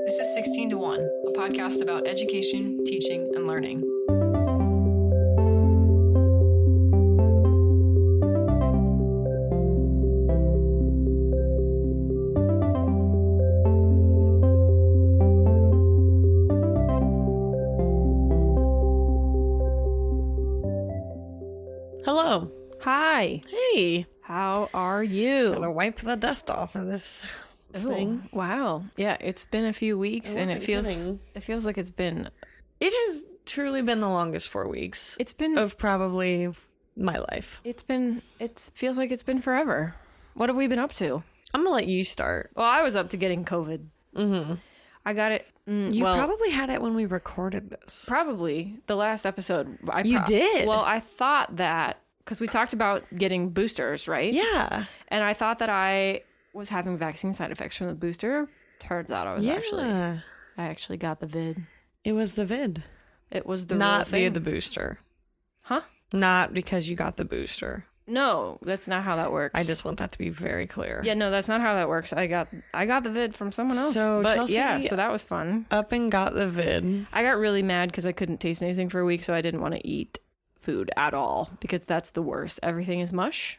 This is 16 to 1, a podcast about education, teaching, and learning. Hello. Hi. Hey. How are you? Gotta wipe the dust off of this thing. Wow. Yeah, it's been a few weeks and it feels like it's been It has truly been the longest 4 weeks. it's been of probably my life. it feels like it's been forever. What have we been up to? I'm gonna let you start. Well, I was up to getting COVID. Mm-hmm. I got it. You probably had it when we recorded this. Probably the last episode. You did? Well, I thought that because we talked about getting boosters, right? Yeah. And I thought that I was having vaccine side effects from the booster. Turns out I actually got the vid. It was the vid. It was the Not real thing. via the booster. Huh? Not because you got the booster. No, that's not how that works. I just want that to be very clear. Yeah, no, that's not how that works. I got the vid from someone else. So but Chelsea yeah, so that was fun. Up and got the vid. I got really mad because I couldn't taste anything for a week, so I didn't want to eat food at all because that's the worst. Everything is mush.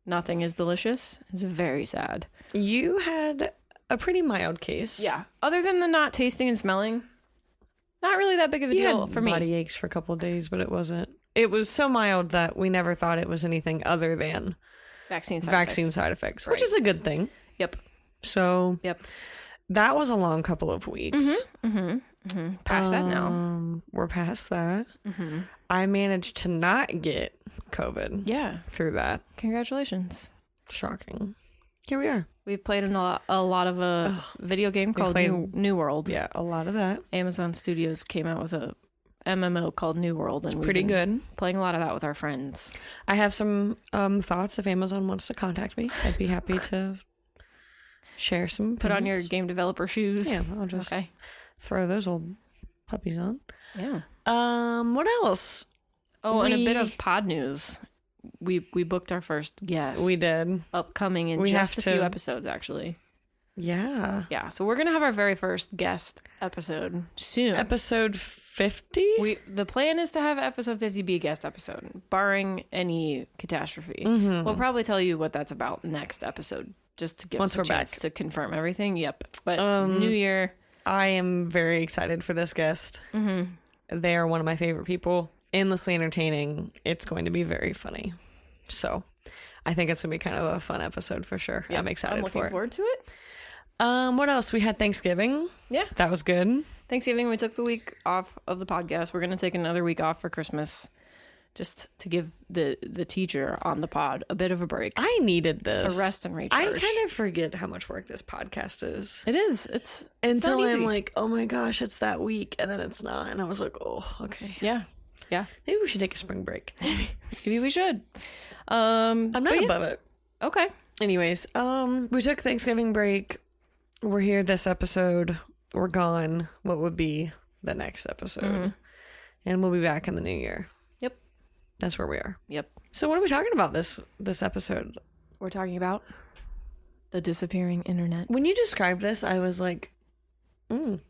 Nothing is delicious. It's very sad. You had a pretty mild case. Yeah. Other than the not tasting and smelling, not really that big of a You deal had for me. body aches for a couple of days, but it wasn't. It was so mild that we never thought it was anything other than Vaccine side effects, which Right. is a good thing. Yep. So Yep. that was a long couple of weeks. Past that now. We're past that. I managed to not get COVID Yeah. through that. Congratulations. Shocking. Here we are. We played in a lot of a video game called played- New World. Yeah, a lot of that. Amazon Studios came out with a MMO called New World, and we've Pretty been good. playing a lot of that with our friends. I have some thoughts. If Amazon wants to contact me, I'd be happy to share some. Put on your opinions. game developer shoes. Yeah, I'll just Okay. throw those old puppies on. Yeah. What else? Oh, and a bit We- of pod news. We booked our first guest. We did. Upcoming in We just have a few to- episodes, actually. Yeah. Yeah. So we're gonna have our very first guest episode soon. Episode 50? The plan is to have episode 50 be a guest episode, barring any catastrophe. Mm-hmm. We'll probably tell you what that's about next episode, just to give Once us a we're chance back. to confirm everything. Yep. But New Year. I am very excited for this guest. They are one of my favorite people. Endlessly entertaining. It's going to be very funny. So I think it's going to be kind of a fun episode for sure. Yep, I'm excited looking for it. forward to it. What else? We had Thanksgiving. Yeah. That was good. Thanksgiving, we took the week off of the podcast. We're going to take another week off for Christmas just to give the teacher on the pod a bit of a break. I needed this. To rest and recharge. I kind of forget how much work this podcast is. It is. It's Until not I'm easy. like, oh my gosh, it's that week. And then it's not. And I was like, oh, okay. Yeah. Yeah. Maybe we should take a spring break. Maybe we should. I'm not above it. Okay. Anyways, we took Thanksgiving break. We're here this episode. We're gone. What would be the next episode? And we'll be back in the new year. Yep. That's where we are. Yep. So what are we talking about this episode? We're talking about the disappearing internet. When you described this, I was like,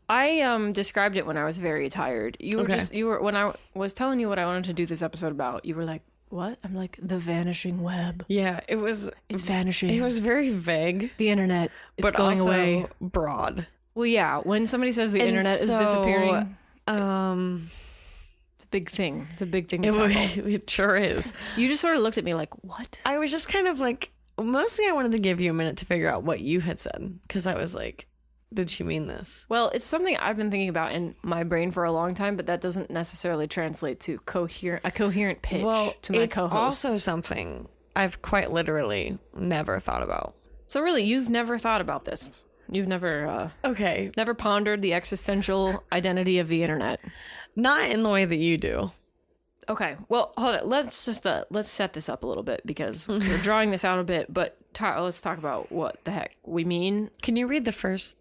I described it when I was very tired. You were Okay. when I was telling you what I wanted to do this episode about, you were like, "What?" I'm like, "The vanishing web. yeah, It's vanishing. it was very vague, the internet. It's but going also away." broad. Well, yeah, when somebody says the And internet is so, disappearing, Um, it's a big thing. It's a big thing to it, tackle. it sure is. You just sort of looked at me like, "What?" I was just kind of like, mostly I wanted to give you a minute to figure out what you had said, because I was like, did she mean this? Well, it's something I've been thinking about in my brain for a long time, but that doesn't necessarily translate to a coherent pitch to my it's co-host. also something I've quite literally never thought about. So really, you've never thought about this. You've never Okay, never pondered the existential identity of the internet. not in the way that you do. Okay, well, hold on. Let's set this up a little bit because we're drawing this out a bit. But let's talk about what the heck we mean. Can you read the first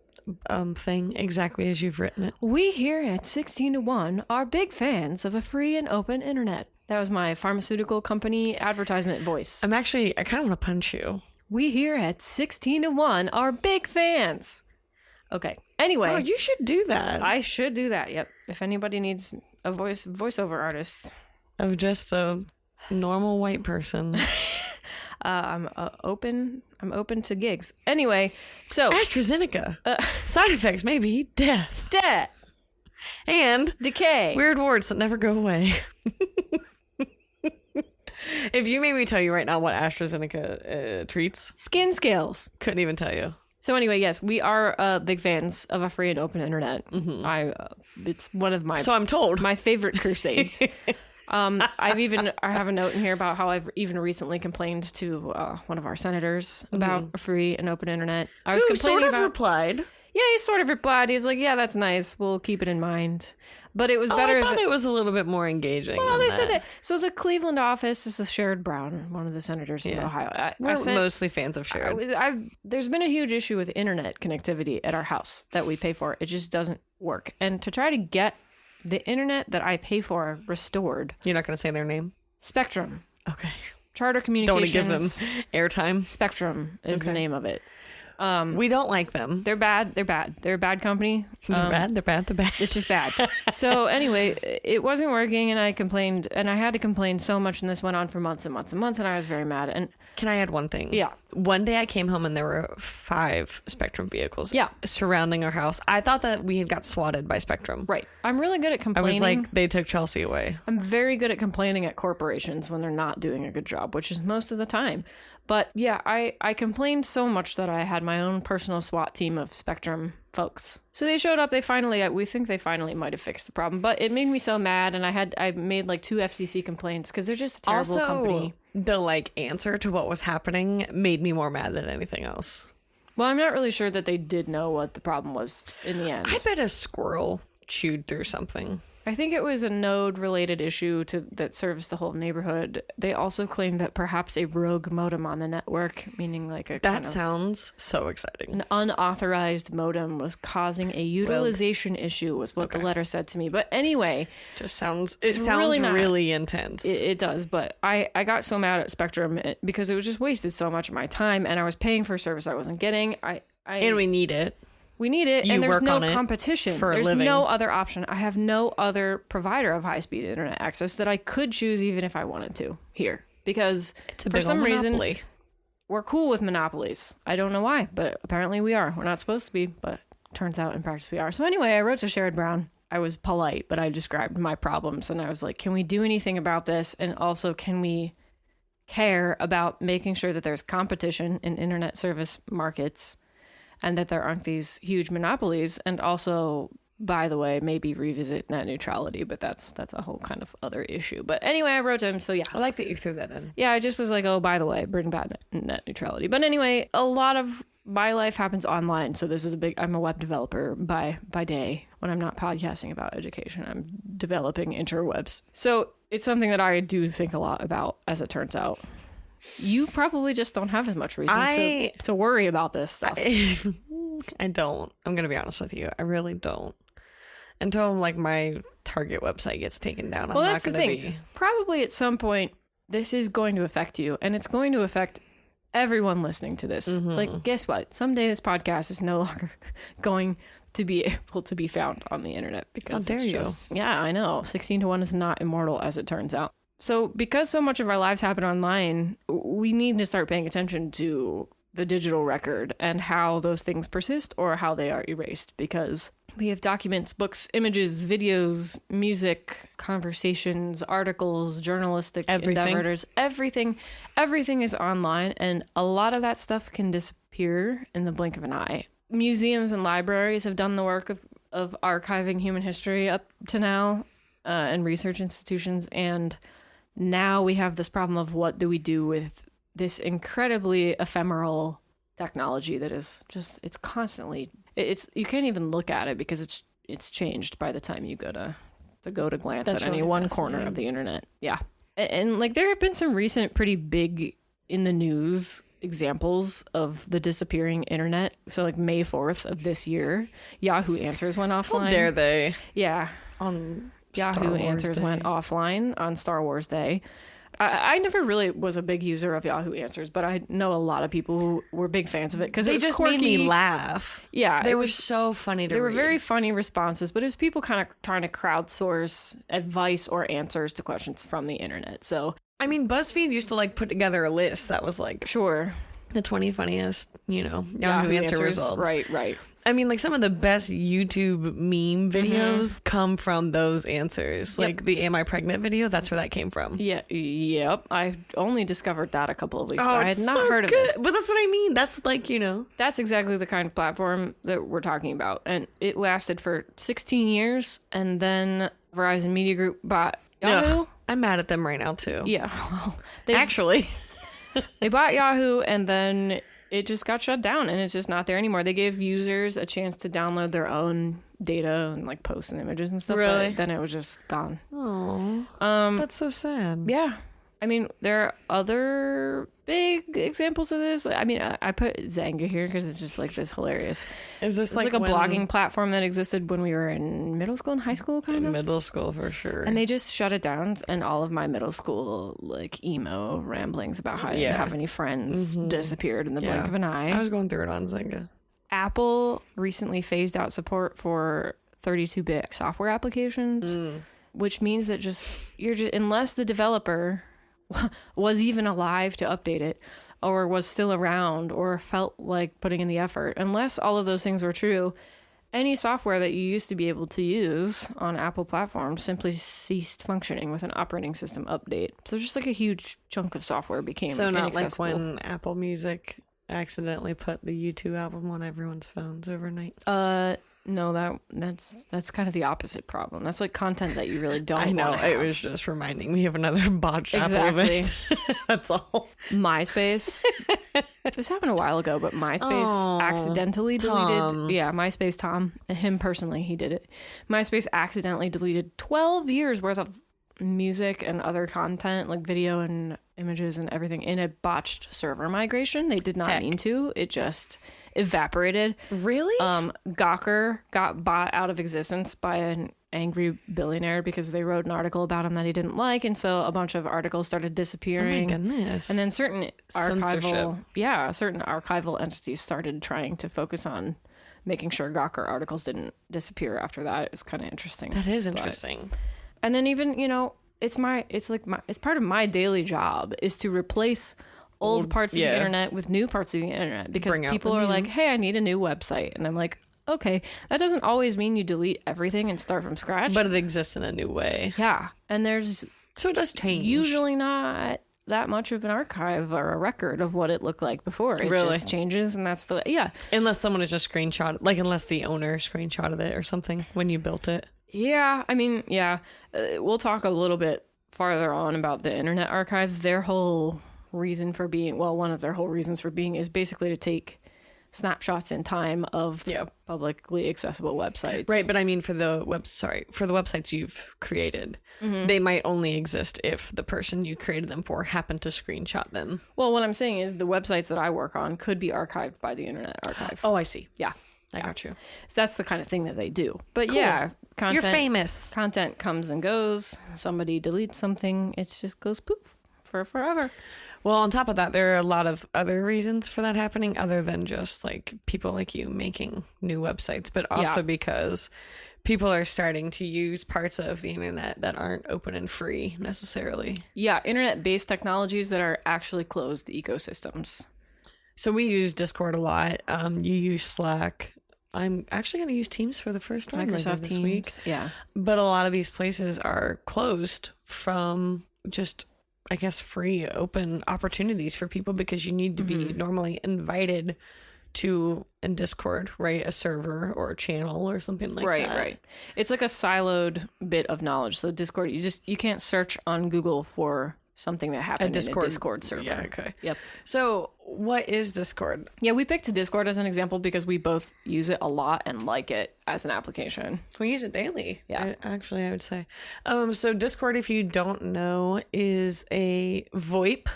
thing exactly as you've written it? We here at 16 to 1 are big fans of a free and open internet. That was my pharmaceutical company advertisement voice. I kind of want to punch you. We here at 16 to 1 are big fans. Okay, Anyway, Oh, you should do that. I should do that. Yep. If anybody needs a voiceover artist, Of just a normal white person. I'm open. I'm open to gigs. Anyway, so AstraZeneca. Side effects maybe death death, and decay. weird warts that never go away. If you made me tell you right now what AstraZeneca treats, Skin scales. couldn't even tell you. So anyway, yes, we are big fans of a free and open internet. It's one of my So I'm told. my favorite crusades. I have a note in here about how I've even recently complained to one of our senators about a free and open internet. I was Who complaining sort of about. replied. Yeah, he sort of replied. He's like, "Yeah, that's nice. We'll keep it in mind." But it was Oh, better. I thought it was a little bit more engaging. Well, than they said that. So the Cleveland office, this is Sherrod Brown, one of the senators from Ohio. We're mostly fans of Sherrod. There's been a huge issue with internet connectivity at our house that we pay for. It just doesn't work. And to try to get the internet that I pay for restored, You're not going to say their name? Spectrum, Okay. Charter Don't want to give them Communications, airtime. Spectrum is the name of it. We don't like them. They're bad. They're bad. They're a bad company. They're bad. They're bad. They're bad. It's just bad. So anyway, it wasn't working, and I complained, and I had to complain so much, and this went on for months and months and months, and I was very mad. And Can I add one thing? Yeah. One day I came home and there were 5 Spectrum vehicles Yeah. surrounding our house. I thought that we had got swatted by Spectrum. right, I'm really good at I complaining. was like, they took Chelsea away. I'm very good at complaining at corporations when they're not doing a good job, which is most of the time. But yeah, I complained so much that I had my own personal SWAT team of Spectrum folks. So they showed up. We think they finally might have fixed the problem. But it made me so mad, and I made like 2 FTC complaints because they're just a terrible Also, company. the answer to what was happening made me more mad than anything else. Well, I'm not really sure that they did know what the problem was in the end. I bet a squirrel chewed through something. I think it was a node-related issue that serves the whole neighborhood. They also claimed that perhaps a rogue modem on the network, meaning like a That kind of sounds so exciting. an unauthorized modem, was causing a utilization issue, was what the letter said to me. But anyway, It sounds really not- really intense. it does. But I got so mad at Spectrum because it was just wasted so much of my time, and I was paying for a service I wasn't getting. And we need it. We need it, You and there's work no on it competition. for a There's living. no other option. I have no other provider of high-speed internet access that I could choose even if I wanted to here. Because It's a for big some old reason, monopoly. we're cool with monopolies. I don't know why, but apparently we are. We're not supposed to be, but turns out in practice we are. So anyway, I wrote to Sherrod Brown. I was polite, but I described my problems, and I was like, can we do anything about this? And also, can we care about making sure that there's competition in internet service markets and that there aren't these huge monopolies? And also, by the way, maybe revisit net neutrality, but that's a whole kind of other issue. But anyway, I wrote to him, so yeah. I like that you threw that in. Yeah, I just was like, oh, by the way, bring back net neutrality. But anyway, a lot of my life happens online, so this is I'm a web developer by day. When I'm not podcasting about education, I'm developing interwebs. So it's something that I do think a lot about, as it turns out. You probably just don't have as much reason to worry about this stuff. I don't. I'm going to be honest with you. I really don't. Until my Target website gets taken down, Well, I'm that's not the going thing. to be. Probably at some point, this is going to affect you, and it's going to affect everyone listening to this. Like, guess what? Someday this podcast is no longer going to be able to be found on the internet because How dare it's you. just, yeah, I know. 16-1 is not immortal, as it turns out. So because so much of our lives happen online, we need to start paying attention to the digital record and how those things persist or how they are erased, because we have documents, books, images, videos, music, conversations, articles, journalistic endeavors, everything is online, and a lot of that stuff can disappear in the blink of an eye. Museums and libraries have done the work of archiving human history up to now, and research institutions, and now we have this problem of what do we do with this incredibly ephemeral technology that is just, it's constantly, you can't even look at it because it's changed by the time you go to glance That's at any really one corner fascinating. of the internet. Yeah. And there have been some recent pretty big in the news examples of the disappearing internet. So May 4th of this year, Yahoo Answers went offline. How dare they? Yeah. On Yahoo Star Wars Answers Day. went offline on Star Wars Day. I never really was a big user of Yahoo Answers, but I know a lot of people who were big fans of it because it They was just quirky. made me laugh. Yeah, They it were was. so funny to They read. were very funny responses, but it was people kind of trying to crowdsource advice or answers to questions from the internet. So I mean, BuzzFeed used to like put together a list that was like sure, the 20 funniest, Yahoo answer results. Right. I mean, like some of the best YouTube meme videos come from those answers. Yep. Like the "Am I Pregnant" video, that's where that came from. Yeah, yep. I only discovered that a couple of weeks ago. I had it's not so heard of good. this. But that's what I mean. That's like, That's exactly the kind of platform that we're talking about. And it lasted for 16 years, and then Verizon Media Group bought Yahoo. Ugh, I'm mad at them right now too. Yeah, well, they Actually, they bought Yahoo, and then it just got shut down, and it's just not there anymore. They gave users a chance to download their own data and like posts and images and stuff. Really? But then it was just gone. oh, that's so sad. Yeah. I mean, there are other big examples of this. I mean, I put Zanga here because it's just like this hilarious. Is this It's like a when- blogging platform that existed when we were in middle school and high school, kind of. middle school for sure? And they just shut it down, and all of my middle school like emo ramblings about how I didn't Yeah. have any friends disappeared in the blink of an eye. I was going through it on Zynga. Apple recently phased out support for 32-bit software applications, which means that unless the developer was even alive to update it or was still around or felt like putting in the effort, unless all of those things were true, any software that you used to be able to use on Apple platforms simply ceased functioning with an operating system update. So just like a huge chunk of software became So not like inaccessible. when Apple Music accidentally put the U2 album on everyone's phones overnight. No, that's kind of the opposite problem. That's like content that you really don't I know. wanna have. It was just reminding me of another botched Apple Exactly. event. That's all. MySpace. This happened a while ago, but MySpace Oh, accidentally Tom. deleted. Yeah, MySpace Tom, him personally, he did it. MySpace accidentally deleted 12 years worth of music and other content, like video and images and everything, in a botched server migration. They did not Heck. mean to. It just evaporated. Really? Gawker got bought out of existence by an angry billionaire because they wrote an article about him that he didn't like, and so a bunch of articles started Oh my disappearing. goodness. And then certain Censorship. certain archival entities started trying to focus on making sure Gawker articles didn't disappear after that. It was kind of interesting. that is But- interesting. And then even, it's part of my daily job is to replace old parts of the yeah. internet with new parts of the internet, because Bring out people the are new. like, hey, I need a new website. And I'm like, okay, that doesn't always mean you delete everything and start from scratch. But it exists in a new way. yeah. And there's So it does change. usually not that much of an archive or a record of what it looked like before. It Really? just changes, and that's yeah. Unless someone has just screenshot, like unless the owner screenshotted it or something when you built it. Yeah, I mean, yeah. We'll talk a little bit farther on about the Internet Archive. Their whole reason for being, one of their whole reasons for being is basically to take snapshots in time of Yeah. publicly accessible websites. Right, but I mean for the websites you've created, they might only exist if the person you created them for happened to screenshot them. Well, what I'm saying is the websites that I work on could be archived by the Internet Archive. Oh, I see. yeah. I got you. So that's the kind of thing that they do. But yeah, content, You're famous. Content comes and goes. Somebody deletes something, it just goes poof for forever. Well, on top of that, there are a lot of other reasons for that happening other than just like people like you making new websites, but also Yeah. because people are starting to use parts of the internet that aren't open and free necessarily. Yeah, internet-based technologies that are actually closed ecosystems. So we use Discord a lot. You use Slack. I'm actually going to use Teams for the first time later Microsoft this Teams. week. Yeah. But a lot of these places are closed from just, I guess, free, open opportunities for people because you need to be normally invited to in Discord, right? A server or a channel or something like that. Right. It's like a siloed bit of knowledge. So Discord, you can't search on Google for something that happened in a Discord server. Yeah, okay. Yep. So what is Discord? Yeah, we picked Discord as an example because we both use it a lot and like it as an application. We use it daily. Yeah. I would say. So Discord, if you don't know, is a VoIP.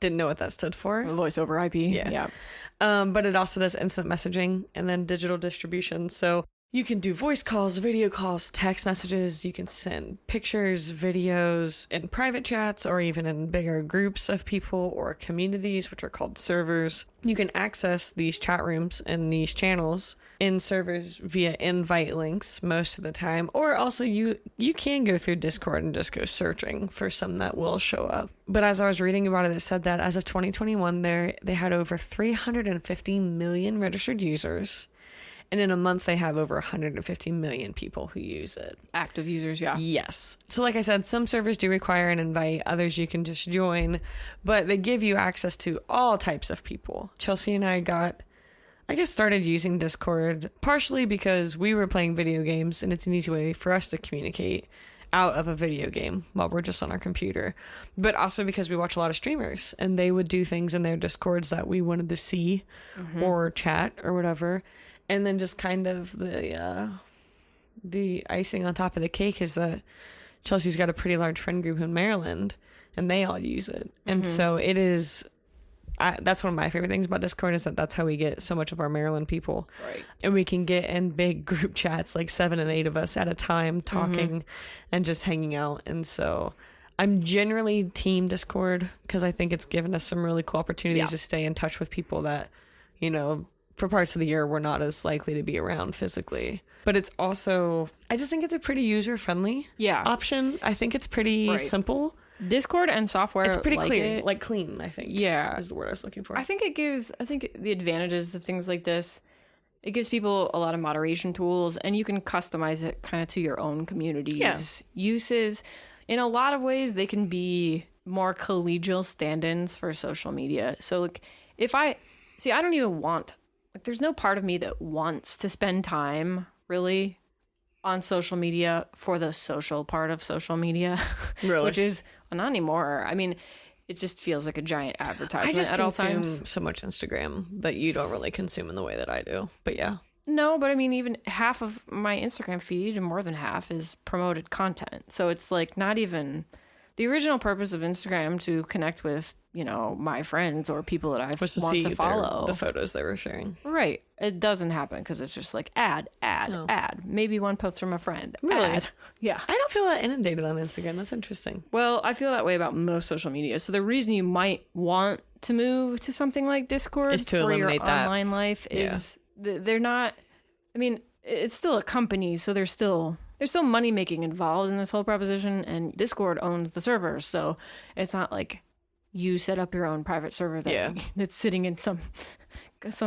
Didn't know what that stood for. Voice over IP. Yeah. But it also does instant messaging and then digital distribution. So You can do voice calls, video calls, text messages. You can send pictures, videos in private chats or even in bigger groups of people or communities, which are called servers. You can access these chat rooms and these channels in servers via invite links most of the time. Or also you can go through Discord and just go searching for some that will show up. But as I was reading about it, it said that as of 2021, they had over 350 million registered users. And in a month, they have over 150 million people who use it. Active users, yeah. Yes. So like I said, some servers do require an invite. Others you can just join. But they give you access to all types of people. Chelsea and I started using Discord partially because we were playing video games. And it's an easy way for us to communicate out of a video game while we're just on our computer. But also because we watch a lot of streamers. And they would do things in their Discords that we wanted to see or chat or whatever. And then just kind of the icing on top of the cake is that Chelsea's got a pretty large friend group in Maryland, and they all use it. And so it is. That's one of my favorite things about Discord is that that's how we get so much of our Maryland people. Right. And we can get in big group chats, like 7 and 8 of us at a time, talking and just hanging out. And so I'm generally team Discord because I think it's given us some really cool opportunities to stay in touch with people that, for parts of the year we're not as likely to be around physically. But it's also, I just think it's a pretty user-friendly option. I think it's pretty simple. Discord and software, it's pretty clear. Clean, I think. Yeah. Is the word I was looking for. I think the advantages of things like this, it gives people a lot of moderation tools, and you can customize it kind of to your own community's uses. In a lot of ways, they can be more collegial stand-ins for social media. So, I don't even want... there's no part of me that wants to spend time really on social media for the social part of social media, really? Which is not anymore. I mean, it just feels like a giant advertisement I just at all consume times. so much Instagram that you don't really consume in the way that I do. But yeah. No, but I mean, even half of my Instagram feed, and more than half, is promoted content. So it's like not even the original purpose of Instagram to connect with, my friends or people that I want to follow. The photos they were sharing. Right. It doesn't happen because it's just like ad. Maybe one post from a friend. Really? Ad. Yeah. I don't feel that inundated on Instagram. That's interesting. Well, I feel that way about most social media. So the reason you might want to move to something like Discord is to for eliminate your that online life is they're not. I mean, it's still a company, so there's still money making involved in this whole proposition, and Discord owns the servers, so it's not like you set up your own private server that's sitting in some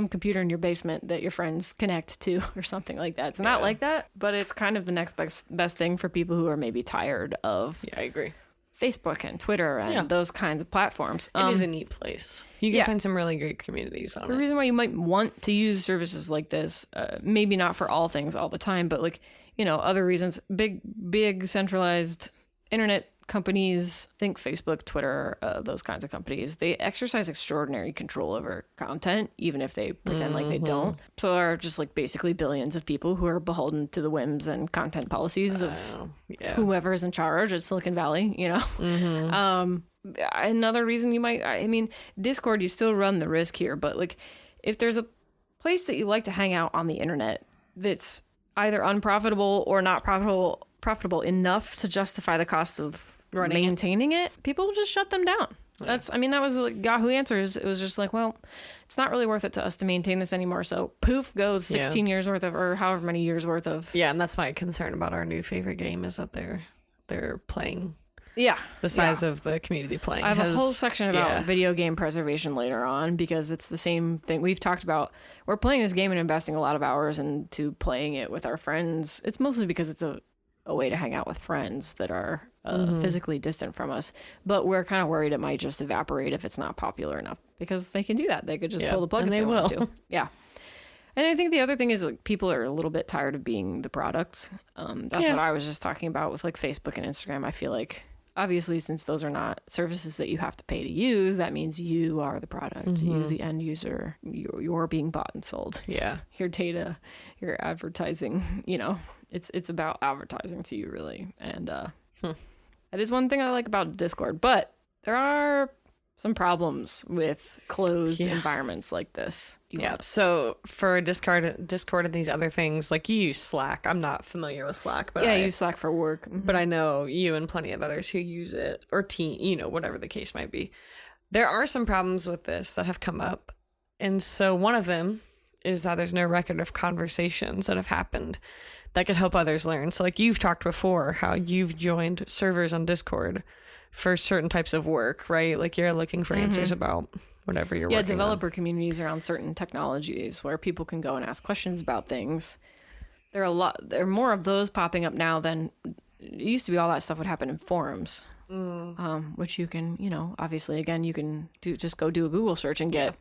computer in your basement that your friends connect to or something like that. It's not like that, but it's kind of the next best thing for people who are maybe tired of I agree. Facebook and Twitter and those kinds of platforms. It is a neat place. You can find some really great communities on it. The reason why you might want to use services like this, maybe not for all things all the time, but other reasons, big centralized internet companies, think Facebook, Twitter, those kinds of companies, they exercise extraordinary control over content, even if they pretend like they don't. So there are just basically billions of people who are beholden to the whims and content policies of whoever is in charge at Silicon Valley, Another reason Discord, you still run the risk here, but if there's a place that you like to hang out on the internet that's either unprofitable or not profitable enough to justify the cost of maintaining it, people will just shut them down. Yeah. That was the Yahoo Answers. It was just well, it's not really worth it to us to maintain this anymore. So poof goes 16 years worth of, or however many years worth of. Yeah, and that's my concern about our new favorite game is that they're playing. Yeah. The size of the community playing. I have a whole section about video game preservation later on because it's the same thing we've talked about. We're playing this game and investing a lot of hours into playing it with our friends. It's mostly because it's a way to hang out with friends that are physically distant from us. But we're kind of worried it might just evaporate if it's not popular enough because they can do that. They could just pull the plug and if they will. want to. Yeah. And I think the other thing is people are a little bit tired of being the product. That's what I was just talking about with Facebook and Instagram. I feel like obviously since those are not services that you have to pay to use, that means you are the product. You, the end user, you're being bought and sold. Yeah. Your data, your advertising, it's about advertising to you really. And that is one thing I like about Discord, but there are some problems with closed environments like this. Yeah. So for Discord and these other things, like you use Slack. I'm not familiar with Slack, but I use Slack for work. But I know you and plenty of others who use it, or whatever the case might be. There are some problems with this that have come up. And so one of them is that there's no record of conversations that have happened that could help others learn. So like you've talked before, how you've joined servers on Discord for certain types of work, right? Like you're looking for answers about whatever you're working on. Developer communities around certain technologies where people can go and ask questions about things. There are more of those popping up now than it used to be. All that stuff would happen in forums, which you can, obviously, again, you can just go do a Google search and get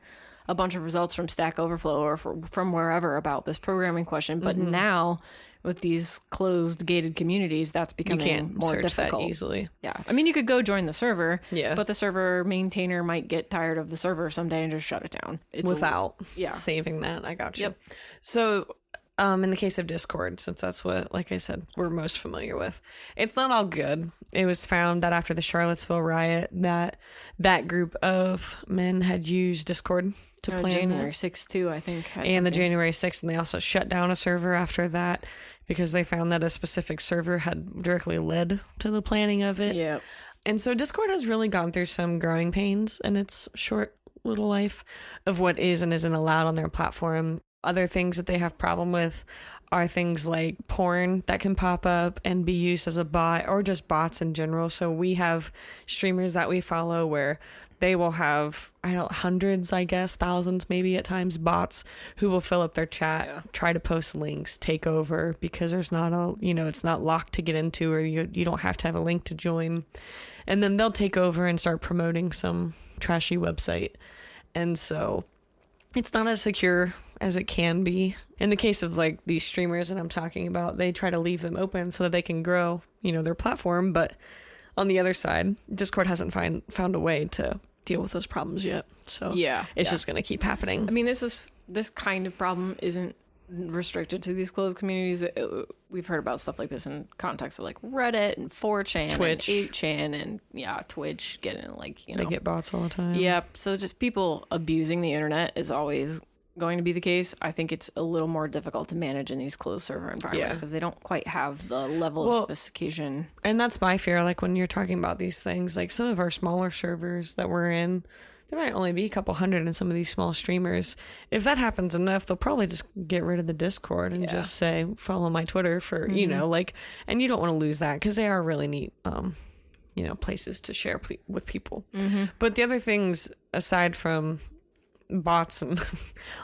a bunch of results from Stack Overflow or from wherever about this programming question. But now with these closed gated communities, that's becoming more difficult. That easily. Yeah. I mean, you could go join the server, Yeah. but the server maintainer might get tired of the server someday and just shut it down. Without saving that. I got you. Yep. So in the case of Discord, since that's what, like I said, we're most familiar with, it's not all good. It was found that after the Charlottesville riot, that group of men had used Discord to plan January 6th too, I think. And the January 6th, and they also shut down a server after that because they found that a specific server had directly led to the planning of it. Yeah. And so Discord has really gone through some growing pains in its short little life of what is and isn't allowed on their platform. Other things that they have problem with are things like porn that can pop up and be used as a bot, or just bots in general. So we have streamers that we follow where they will have, hundreds, I guess, thousands maybe at times, bots who will fill up their chat, try to post links, take over because there's not it's not locked to get into, or you don't have to have a link to join. And then they'll take over and start promoting some trashy website. And so it's not as secure as it can be. In the case of like these streamers that I'm talking about, they try to leave them open so that they can grow, their platform. But on the other side, Discord hasn't found a way to deal with those problems yet. So it's just going to keep happening. I mean, this kind of problem isn't restricted to these closed communities. We've heard about stuff like this in context of like Reddit and 4chan, Twitch, and 8chan, and Twitch getting they get bots all the time. Yep. So just people abusing the internet is always going to be the case. I think it's a little more difficult to manage in these closed server environments because they don't quite have the level of sophistication. And that's my fear. Like when you're talking about these things, like some of our smaller servers that we're in, there might only be a couple hundred in some of these small streamers. If that happens enough, they'll probably just get rid of the Discord and just say, follow my Twitter for, and you don't want to lose that because they are really neat, places to share with people. But the other things, aside from bots and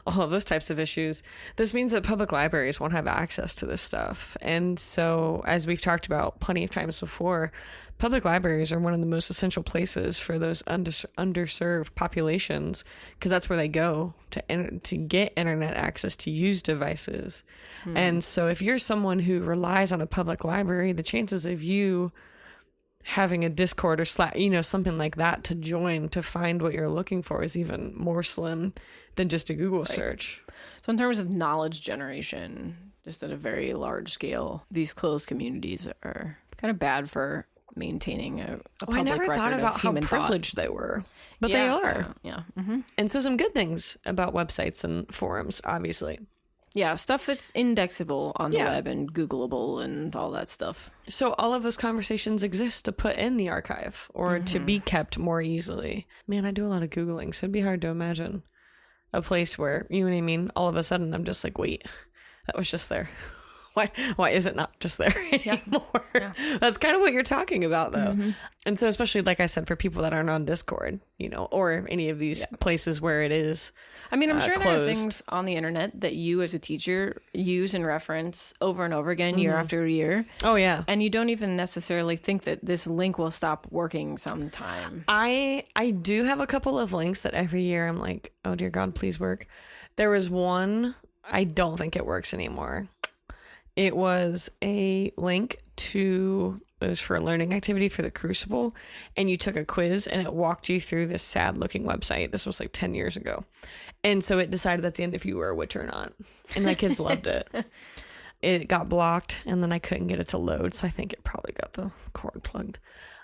all of those types of issues, this means that public libraries won't have access to this stuff. And so, as we've talked about plenty of times before, public libraries are one of the most essential places for those underserved populations, because that's where they go to get internet access, to use devices. And so if you're someone who relies on a public library, the chances of you having a Discord or Slack, something like that to join to find what you're looking for is even more slim than just a Google search. So in terms of knowledge generation, just at a very large scale, these closed communities are kind of bad for maintaining a public I never record thought about of how human privileged they were, but they are. Yeah. And so some good things about websites and forums, obviously. Yeah, stuff that's indexable on the web and Googleable and all that stuff. So all of those conversations exist to put in the archive or to be kept more easily. Man, I do a lot of Googling, so it'd be hard to imagine a place where, you know what I mean, all of a sudden I'm just like, wait, that was just there. Why is it not just there anymore? Yeah. That's kind of what you're talking about, though. And so especially, like I said, for people that aren't on Discord, or any of these places where it is I mean, I'm sure closed. there are things on the internet that you as a teacher use and reference over and over again, year after year. Oh, yeah. And you don't even necessarily think that this link will stop working sometime. I do have a couple of links that every year I'm like, oh, dear God, please work. There was one, I don't think it works anymore. It was a link to, it was for a learning activity for the Crucible, and you took a quiz and it walked you through this sad looking website. This was like 10 years ago. And so it decided at the end if you were a witch or not. And my kids loved it. it got blocked and then I couldn't get it to load. So I think it probably got the cord plugged.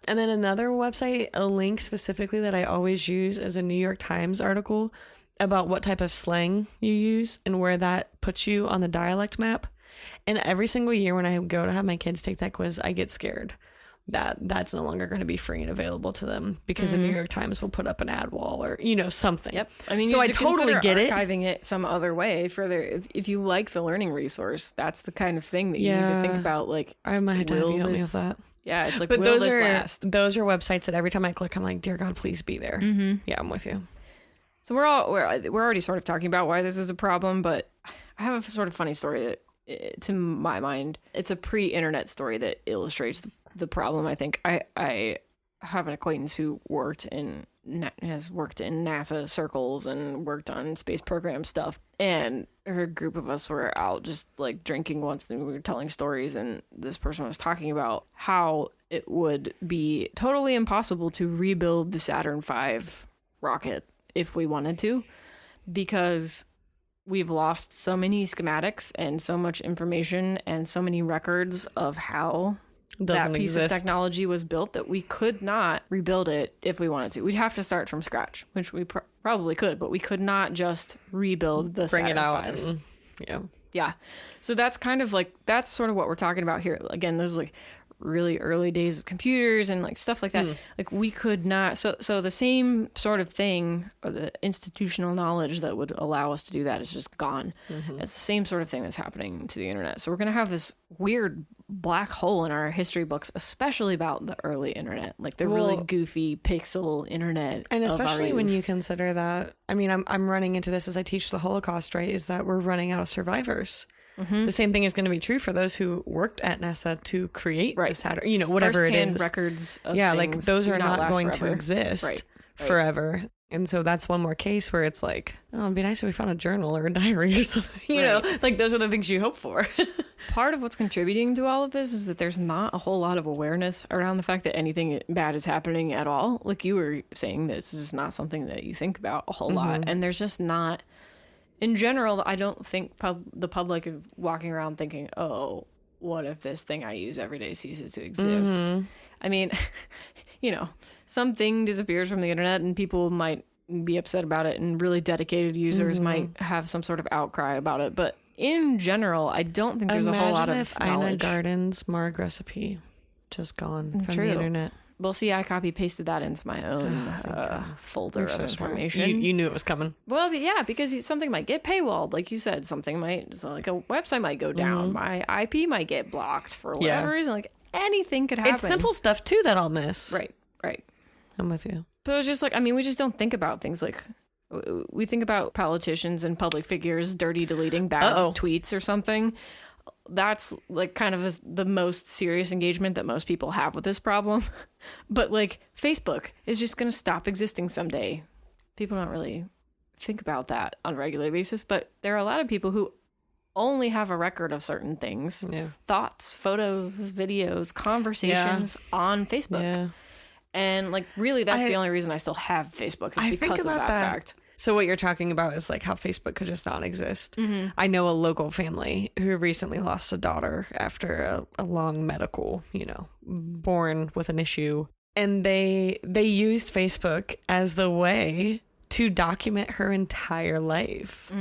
And then another website, a link specifically that I always use is a New York Times article about what type of slang you use and where that puts you on the dialect map. And every single year when I go to have my kids take that quiz, I get scared that that's no longer going to be free and available to them because the New York Times will put up an ad wall or, something. Yep. I mean, so I should totally consider get it. archiving it some other way further. If you like the learning resource, that's the kind of thing that you need to think about. Like, I might have to have you help me with that. Yeah, it's like, But will those this are last? those are websites that every time I click, I'm like, dear God, please be there. Yeah, I'm with you. So we're already sort of talking about why this is a problem, but I have a sort of funny story that, to my mind, it's a pre-internet story that illustrates the problem. I think I have an acquaintance who has worked in NASA circles and worked on space program stuff, and her group of us were out just like drinking once, and we were telling stories, and this person was talking about how it would be totally impossible to rebuild the Saturn V rocket if we wanted to, because we've lost so many schematics and so much information and so many records of how that piece of technology was built that we could not rebuild it if we wanted to. We'd have to start from scratch, which we probably could, but we could not just rebuild the Bring Saturn it out V. and Yeah. So that's kind of like, that's sort of what we're talking about here. Again, those are like really early days of computers and like stuff like that. Like we could not, so the same sort of thing, or the institutional knowledge that would allow us to do that is just gone. It's the same sort of thing that's happening to the internet. So we're going to have this weird black hole in our history books, especially about the early internet, like the really goofy pixel internet. And especially when you you consider that, I mean, I'm running into this as I teach the Holocaust, right? Is that we're running out of survivors. The same thing is going to be true for those who worked at NASA to create the Saturn, whatever it is. records of like things those do are not last going forever. to exist Right. forever. And so that's one more case where it's like, oh, it'd be nice if we found a journal or a diary or something. You know, like those are the things you hope for. Part of what's contributing to all of this is that there's not a whole lot of awareness around the fact that anything bad is happening at all. Like you were saying, this is not something that you think about a whole lot. And there's just not, in general, I don't think the public is walking around thinking, oh, what if this thing I use every day ceases to exist? I mean, something disappears from the internet and people might be upset about it, and really dedicated users might have some sort of outcry about it. But in general, I don't think there's a whole lot of if knowledge. Ina Garden's Marg recipe just gone from True. the internet. Well, see, I copy pasted that into my own folder You're of so smart. information. You knew it was coming. Well, yeah, because something might get paywalled, like you said. Something might, so like a website might go down. My IP might get blocked for whatever reason. Like anything could happen. It's simple stuff too that I'll miss. Right. I'm with you. But it's just like, I mean, we just don't think about things like, we think about politicians and public figures dirty deleting bad tweets or something. That's like kind of the most serious engagement that most people have with this problem. But like Facebook is just going to stop existing someday. People don't really think about that on a regular basis, but there are a lot of people who only have a record of certain things, thoughts, photos, videos, conversations on Facebook. Yeah. And like, really, that's the only reason I still have Facebook is because of that fact. So what you're talking about is like how Facebook could just not exist. I know a local family who recently lost a daughter after a long medical, born with an issue. And they used Facebook as the way to document her entire life.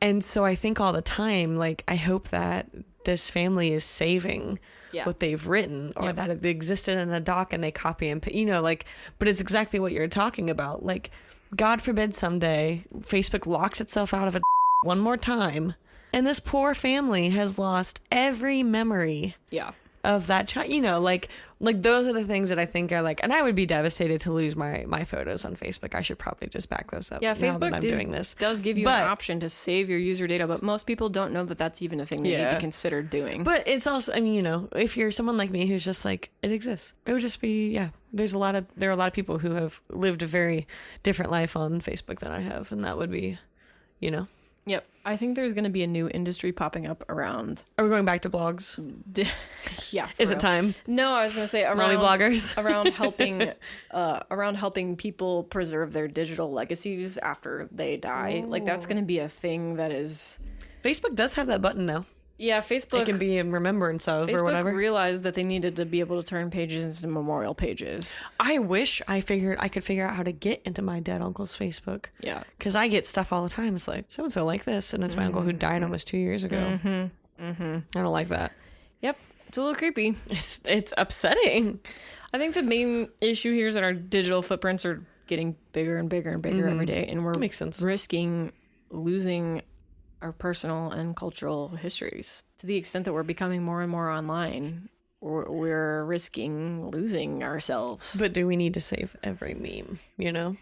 And so I think all the time, like, I hope that this family is saving what they've written, or that it existed in a doc and they copy and but it's exactly what you're talking about. Like, God forbid someday Facebook locks itself out of it one more time and this poor family has lost every memory of that child. Like those are the things that I think are like, and I would be devastated to lose my photos on Facebook. I should probably just back those up. Yeah, now Facebook that I'm doing this. does give you an option to save your user data, but most people don't know that that's even a thing they need to consider doing. But it's also, I mean, if you're someone like me who's just like, it exists, it would just be, there are a lot of people who have lived a very different life on Facebook than I have, and that would be, Yep. I think there's going to be a new industry popping up around. Are we going back to blogs? Is it time? No, I was going to say around bloggers around helping people preserve their digital legacies after they die. Like that's going to be a thing that is. Facebook does have that button now. Yeah, Facebook it can be in remembrance of or Facebook whatever. realized that they needed to be able to turn pages into memorial pages. I wish I could figure out how to get into my dead uncle's Facebook. Yeah. Because I get stuff all the time. It's like, so-and-so like this. And it's my uncle who died almost 2 years ago. I don't like that. Yep. It's a little creepy. It's upsetting. I think the main issue here is that our digital footprints are getting bigger and bigger and bigger every day. And we're Makes sense. risking losing our personal and cultural histories to the extent that we're becoming more and more online. We're risking losing ourselves. But do we need to save every meme, you know?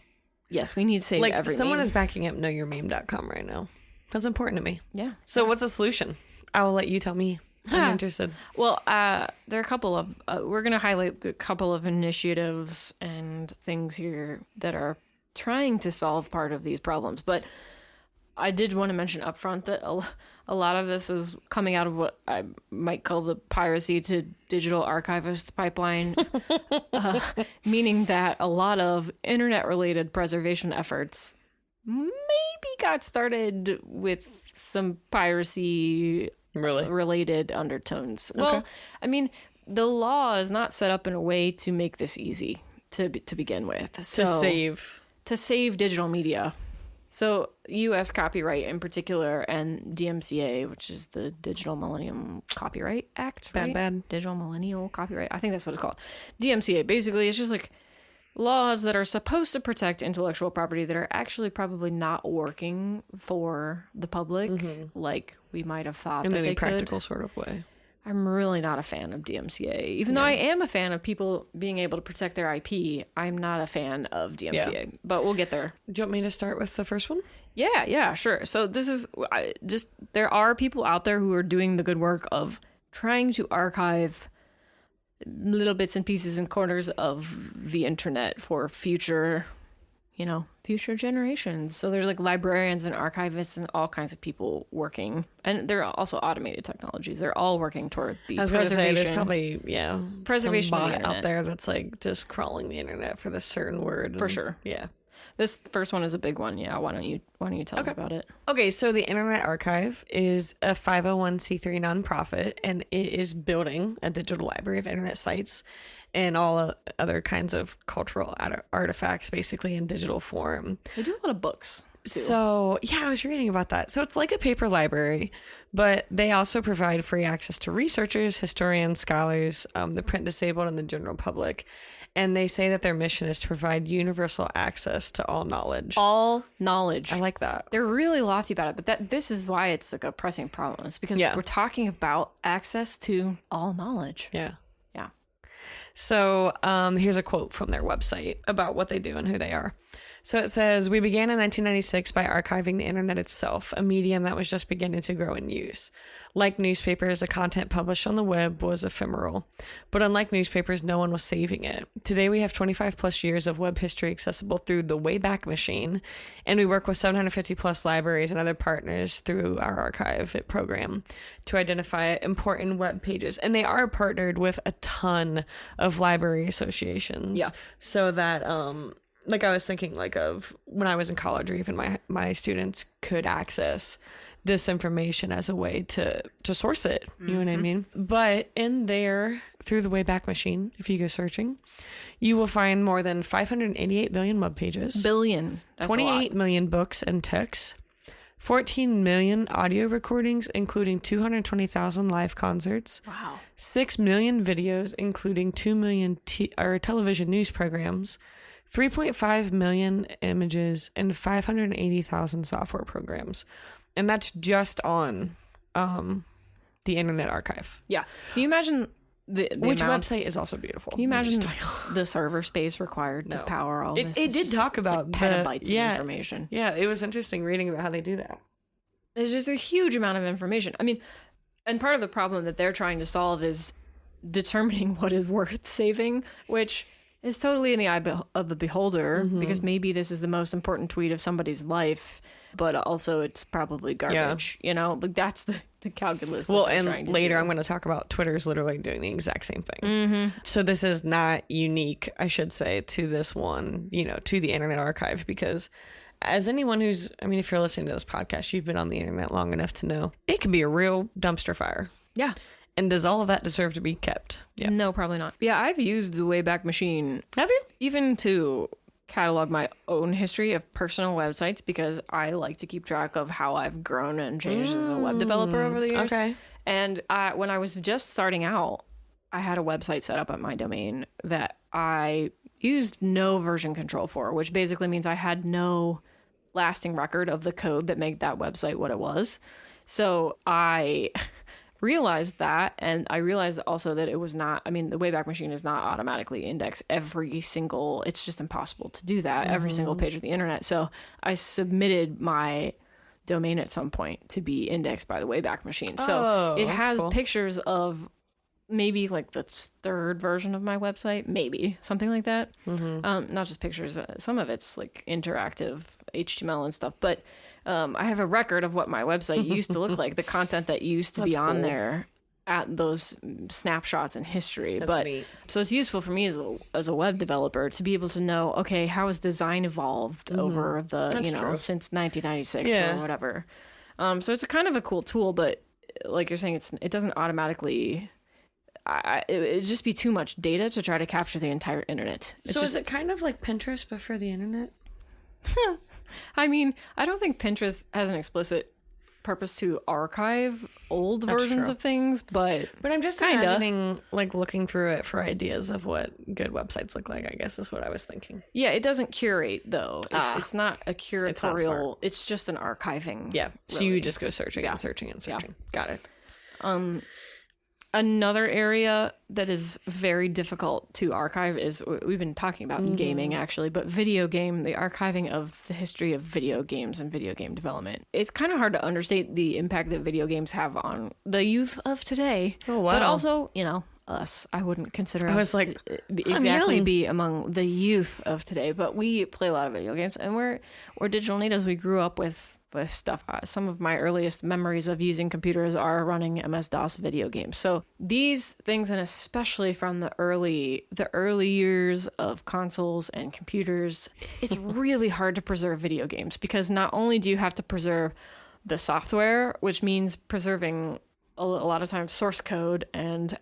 Yes, we need to save Like, every someone meme. is backing up knowyourmeme.com right now. That's important to me. Yeah. So what's the solution? I will let you tell me. I'm interested. Well, there are a couple of, we're going to highlight a couple of initiatives and things here that are trying to solve part of these problems. But I did want to mention up front that a lot of this is coming out of what I might call the piracy to digital archivist pipeline, meaning that a lot of internet-related preservation efforts maybe got started with some piracy Really? related undertones. Well, I mean, the law is not set up in a way to make this easy to begin with. So To save. digital media. So U.S. copyright in particular and DMCA, which is the Digital Millennium Copyright Act, right? Bad. Digital Millennial Copyright. I think that's what it's called. DMCA, basically, it's just like laws that are supposed to protect intellectual property that are actually probably not working for the public like we might have thought In that any they practical could. sort of way. I'm really not a fan of DMCA. Even though I am a fan of people being able to protect their IP, I'm not a fan of DMCA. Yeah. But we'll get there. Do you want me to start with the first one? Yeah, sure. So this is there are people out there who are doing the good work of trying to archive little bits and pieces and corners of the internet for future generations. So there's like librarians and archivists and all kinds of people working, and there are also automated technologies. They're all working toward the I was going to say, preservation. there's probably, Preservation some of the bot internet. out there that's like just crawling the internet for this certain word. For and- sure. Yeah. This first one is a big one. Yeah, why don't you tell us about it? Okay, so the Internet Archive is a 501c3 nonprofit, and it is building a digital library of internet sites and all other kinds of cultural artifacts, basically in digital form. They do a lot of books too. So, yeah, I was reading about that. So it's like a paper library, but they also provide free access to researchers, historians, scholars, the print disabled, and the general public. And they say that their mission is to provide universal access to all knowledge. All knowledge. I like that. They're really lofty about it, but this is why it's like a pressing problem. It's because we're talking about access to all knowledge. Yeah. Yeah. So here's a quote from their website about what they do and who they are. So it says, "We began in 1996 by archiving the internet itself, a medium that was just beginning to grow in use. Like newspapers, the content published on the web was ephemeral. But unlike newspapers, no one was saving it. Today we have 25 plus years of web history accessible through the Wayback Machine, and we work with 750 plus libraries and other partners through our archive program to identify important web pages." And they are partnered with a ton of library associations. Yeah. So that like I was thinking like of when I was in college, or even my students could access this information as a way to source it. You know what I mean? But in there, through the Wayback Machine, if you go searching, you will find more than 588 billion web pages, Billion. That's 28 million books and texts, 14 million audio recordings, including 220,000 live concerts, Wow. 6 million videos, including 2 million television news programs, 3.5 million images, and 580,000 software programs. And that's just on the Internet Archive. Yeah. Can you imagine the Which amount? website is also beautiful. Can you imagine the server space required to power all this? It It's did just- talk it's like about petabytes the, of information. Yeah, it was interesting reading about how they do that. There's just a huge amount of information. I mean, and part of the problem that they're trying to solve is determining what is worth saving, which is totally in the eye of the beholder, because maybe this is the most important tweet of somebody's life, but also it's probably garbage. You know, like that's the calculus. That Well, they're trying and to later do. I'm going to talk about Twitter's literally doing the exact same thing. So this is not unique, I should say, to this one, to the Internet Archive, because as anyone who's, I mean, if you're listening to this podcast, you've been on the internet long enough to know it can be a real dumpster fire. Yeah. And does all of that deserve to be kept? Yeah. No, probably not. Yeah, I've used the Wayback Machine Have you? even to catalog my own history of personal websites because I like to keep track of how I've grown and changed as a web developer over the years. Okay. And when I was just starting out, I had a website set up at my domain that I used no version control for, which basically means I had no lasting record of the code that made that website what it was. So I realized that, and I realized also that it was not, I mean, the Wayback Machine is not automatically index every single, it's just impossible to do that, every single page of the internet. So I submitted my domain at some point to be indexed by the Wayback Machine. So it has pictures of maybe like the third version of my website, maybe something like that. Not just pictures, some of it's like interactive HTML and stuff, but I have a record of what my website used to look like, the content that used to be on there at those snapshots in history. That's but neat. So it's useful for me as a web developer to be able to know, okay, how has design evolved over the, since 1996 or whatever. So it's a kind of a cool tool, but like you're saying, it doesn't automatically, it'd just be too much data to try to capture the entire internet. So is it kind of like Pinterest but for the internet? I mean, I don't think Pinterest has an explicit purpose to archive old versions of things, but I'm just imagining like looking through it for ideas of what good websites look like, I guess is what I was thinking. Yeah, it doesn't curate though. It's not a curatorial, it's not smart. It's just an archiving. Yeah. So really. you just go searching and searching and searching. Got it. Another area that is very difficult to archive is, we've been talking about gaming actually, but video game, the archiving of the history of video games and video game development. It's kind of hard to understate the impact that video games have on the youth of today. Oh, wow. But also, us. I wouldn't consider us was like, exactly young. be among the youth of today, but we play a lot of video games, and we're digital natives. We grew up with stuff. Some of my earliest memories of using computers are running MS-DOS video games. So these things, and especially from the early years of consoles and computers, it's really hard to preserve video games because not only do you have to preserve the software, which means preserving a lot of times source code and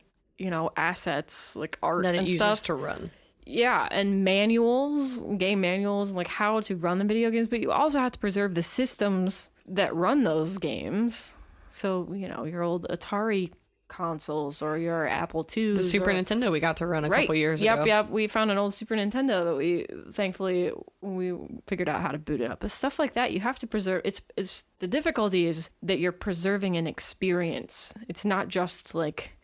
assets like art That it and uses stuff to run. Yeah, and manuals, game manuals, like how to run the video games, but you also have to preserve the systems that run those games. So, your old Atari consoles or your Apple IIs. The Super Nintendo we got to run a couple years ago. Yep. We found an old Super Nintendo that we figured out how to boot it up. But stuff like that, you have to preserve. It's the difficulty is that you're preserving an experience. It's not just like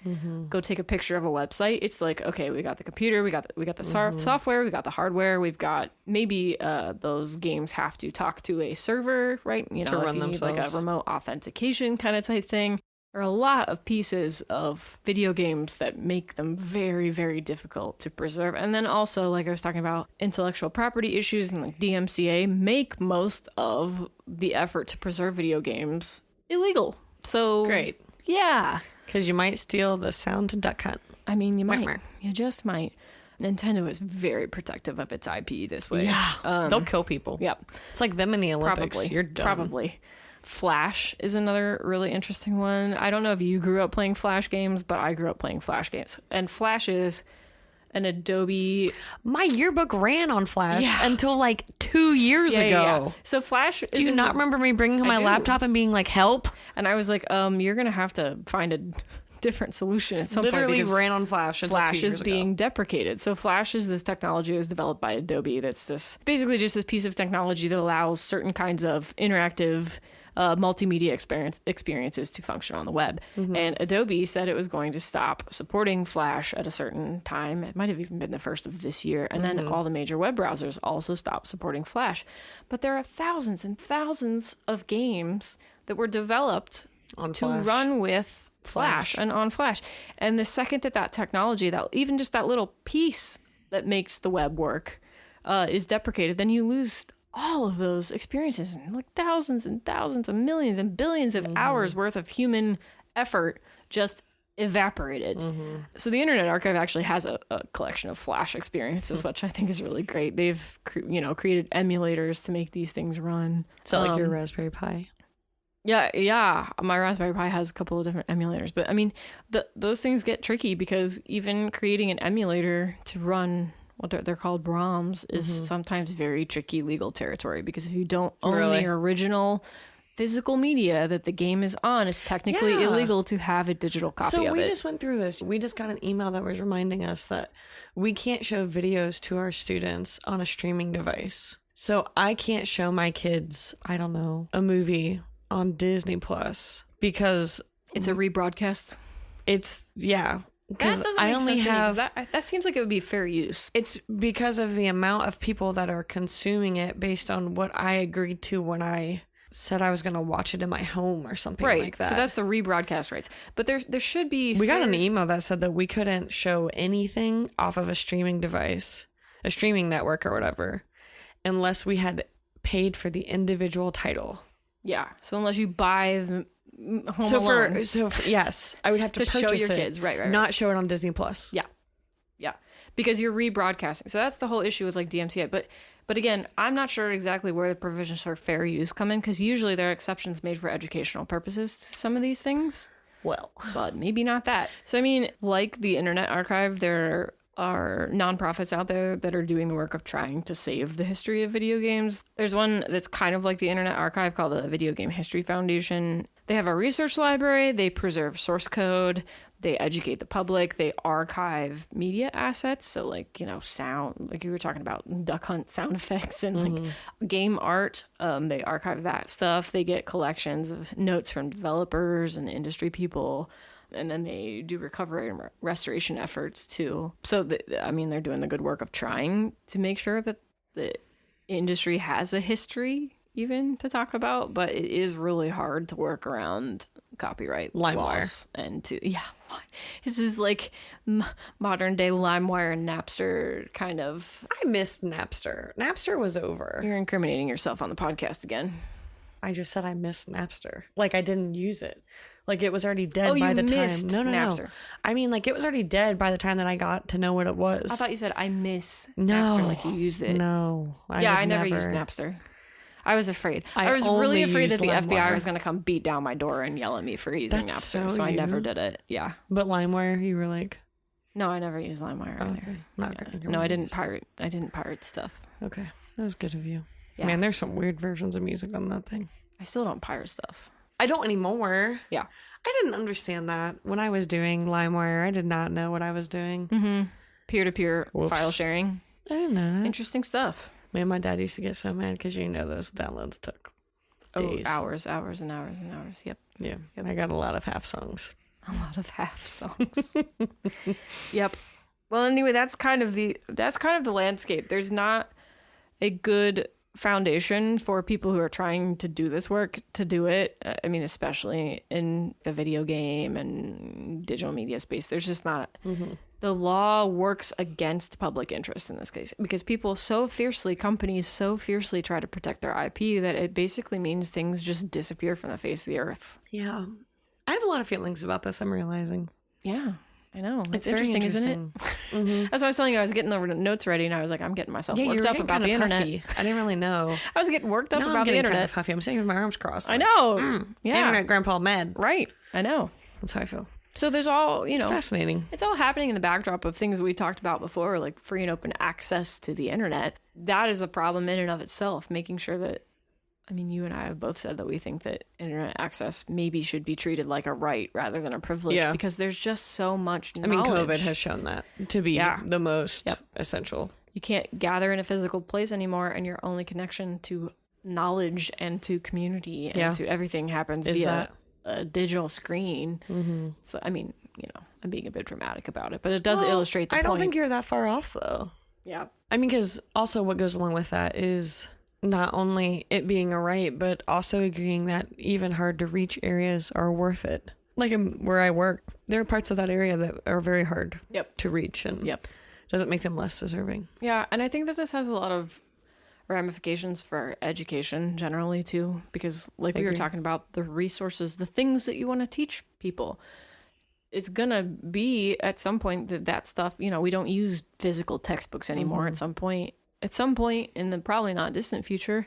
go take a picture of a website. It's like, okay, we got the computer, we got the software, we got the hardware, we've got maybe those games have to talk to a server, right? To run need like themselves. a remote authentication kind of type thing. There are a lot of pieces of video games that make them very, very difficult to preserve. And then also, like I was talking about, intellectual property issues and like DMCA make most of the effort to preserve video games illegal. So Great. Yeah. Because you might steal the sound to Duck Hunt. I mean, you might. You just might. Nintendo is very protective of its IP this way. Yeah. They'll kill people. Yep. It's like them in the Olympics. Probably. You're done. Probably. Flash is another really interesting one. I don't know if you grew up playing Flash games, but I grew up playing Flash games. And Flash is an Adobe... My yearbook ran on Flash until like 2 years ago. Yeah. So Flash is... Do you not remember me bringing my do. laptop and being like, help? And I was like, you're going to have to find a different solution at some point. Literally ran on Flash until 2 Flash years is ago. being deprecated. So Flash is this technology that was developed by Adobe. That's basically just this piece of technology that allows certain kinds of interactive multimedia experiences to function on the web. And Adobe said it was going to stop supporting Flash at a certain time. It might have even been the first of this year. And then all the major web browsers also stopped supporting Flash. But there are thousands and thousands of games that were developed On to Flash. run with Flash and on Flash. And the second that technology, that even just that little piece that makes the web work is deprecated, then you lose all of those experiences, and like thousands and thousands of millions and billions of hours worth of human effort just evaporated. So the Internet Archive actually has a collection of Flash experiences, which I think is really great. They've created emulators to make these things run. So like your Raspberry Pi. Yeah. My Raspberry Pi has a couple of different emulators, but I mean, those things get tricky because even creating an emulator to run what they're called ROMs is sometimes very tricky legal territory, because if you don't own the original physical media that the game is on, it's technically illegal to have a digital copy of it. So we just went through this. We just got an email that was reminding us that we can't show videos to our students on a streaming device. So I can't show my kids, I don't know, a movie on Disney Plus because it's a rebroadcast. It's That doesn't make sense to me, 'cause that seems like it would be fair use. It's because of the amount of people that are consuming it based on what I agreed to when I said I was going to watch it in my home or something like that. So that's the rebroadcast rights. But there should be... We got an email that said that we couldn't show anything off of a streaming device, a streaming network or whatever, unless we had paid for the individual title. Yeah. So unless you buy the Home Alone. Yes, I would have to show purchase your it, kids. Right. Not show it on Disney Plus. Yeah. Because you're rebroadcasting. So that's the whole issue with like DMCA. But again, I'm not sure exactly where the provisions for fair use come in, because usually there are exceptions made for educational purposes to some of these things. Well, but maybe not that. So I mean, like the Internet Archive, there are nonprofits out there that are doing the work of trying to save the history of video games. There's one that's kind of like the Internet Archive called the Video Game History Foundation. They have a research library, they preserve source code, they educate the public, they archive media assets. So like, sound, like you were talking about Duck Hunt sound effects and like game art. They archive that stuff. They get collections of notes from developers and industry people. And then they do recovery and restoration efforts too. So, they're doing the good work of trying to make sure that the industry has a history even to talk about. But it is really hard to work around copyright laws. And this is like modern day LimeWire and Napster kind of. I missed Napster. Napster was over. You're incriminating yourself on the podcast again. I just said I missed Napster. Like I didn't use it. Like it was already dead by the missed time. No. Napster. I mean, like it was already dead by the time that I got to know what it was. I thought you said I miss No. Napster, like you used it. No. I never used Napster. I was afraid. I was really afraid that the FBI was going to come beat down my door and yell at me for using Napster. So I never did it. Yeah. But LimeWire, you were like, no, I never used LimeWire either. Not No, I didn't pirate stuff. Okay, that was good of you. Yeah. Man, there's some weird versions of music on that thing. I still don't pirate stuff. I don't anymore. Yeah. I didn't understand that when I was doing LimeWire. I did not know what I was doing. Mm-hmm. Peer-to-peer file sharing. I didn't know that. Interesting stuff. Man, my dad used to get so mad because those downloads took days. Hours and hours and hours. Yep. Yeah. I got a lot of half songs. A lot of half songs. Yep. Well, anyway, that's kind of the landscape. There's not a good foundation for people who are trying to do this work to do it. I mean, especially in the video game and digital media space, there's just not. The law works against public interest in this case because companies so fiercely try to protect their IP that it basically means things just disappear from the face of the earth. Yeah. I have a lot of feelings about this, I'm realizing. Yeah. I know. It's interesting, isn't it? Mm-hmm. That's what I was telling you. I was getting the notes ready, and I was like, I'm getting myself worked up about the internet. Huffy. I didn't really know. I was getting worked up about the internet. Kind of huffy. I'm sitting with my arms crossed. I know. Yeah. Internet grandpa mad. Right. I know. That's how I feel. So there's all, It's fascinating. It's all happening in the backdrop of things we talked about before, like free and open access to the internet. That is a problem in and of itself, making sure that, you and I have both said that we think that internet access maybe should be treated like a right rather than a privilege because there's just so much knowledge. COVID has shown that to be the most essential. You can't gather in a physical place anymore, and your only connection to knowledge and to community and to everything happens via a digital screen. Mm-hmm. So, I'm being a bit dramatic about it, but it does illustrate the point. I don't think you're that far off, though. Yeah. Because also what goes along with that is not only it being a right, but also agreeing that even hard to reach areas are worth it. Like where I work, there are parts of that area that are very hard to reach and doesn't make them less deserving. Yeah, and I think that this has a lot of ramifications for education generally too, because like we were talking about the resources, the things that you want to teach people. it's gonna be at some point that stuff, you know, we don't use physical textbooks anymore. At some point in the probably not distant future,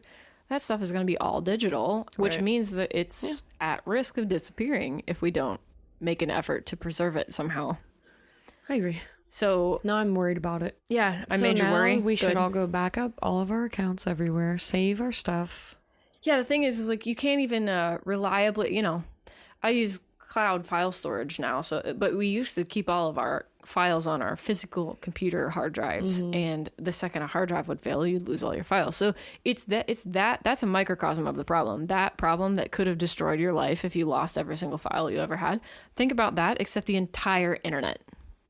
that stuff is gonna be all digital, which means that it's at risk of disappearing if we don't make an effort to preserve it somehow. I agree. So Now I'm worried about it. yeah, I So made you now worry. we should Good. all go back up all of our accounts everywhere, save our stuff. Yeah, the thing is like you can't even reliably, you know, I use cloud file storage now, but we used to keep all of our files on our physical computer hard drives, and the second a hard drive would fail, you'd lose all your files. So that's a microcosm of the problem. That problem that could have destroyed your life if you lost every single file you ever had. Think about that, except the entire internet.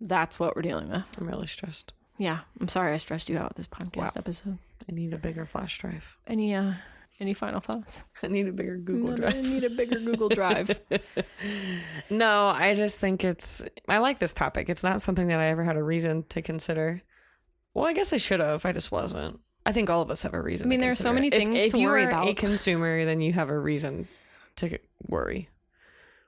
That's what we're dealing with. I'm really stressed. Yeah, I'm sorry I stressed you out with this podcast episode. I need a bigger flash drive. Any final thoughts? I need a bigger Google I Drive. need a bigger Google Drive. No, I just think I like this topic. It's not something that I ever had a reason to consider. Well, I guess I should have. I just wasn't. I think all of us have a reason. I mean, to there are so consider many it. things if to you worry are about. a consumer, then you have a reason to worry,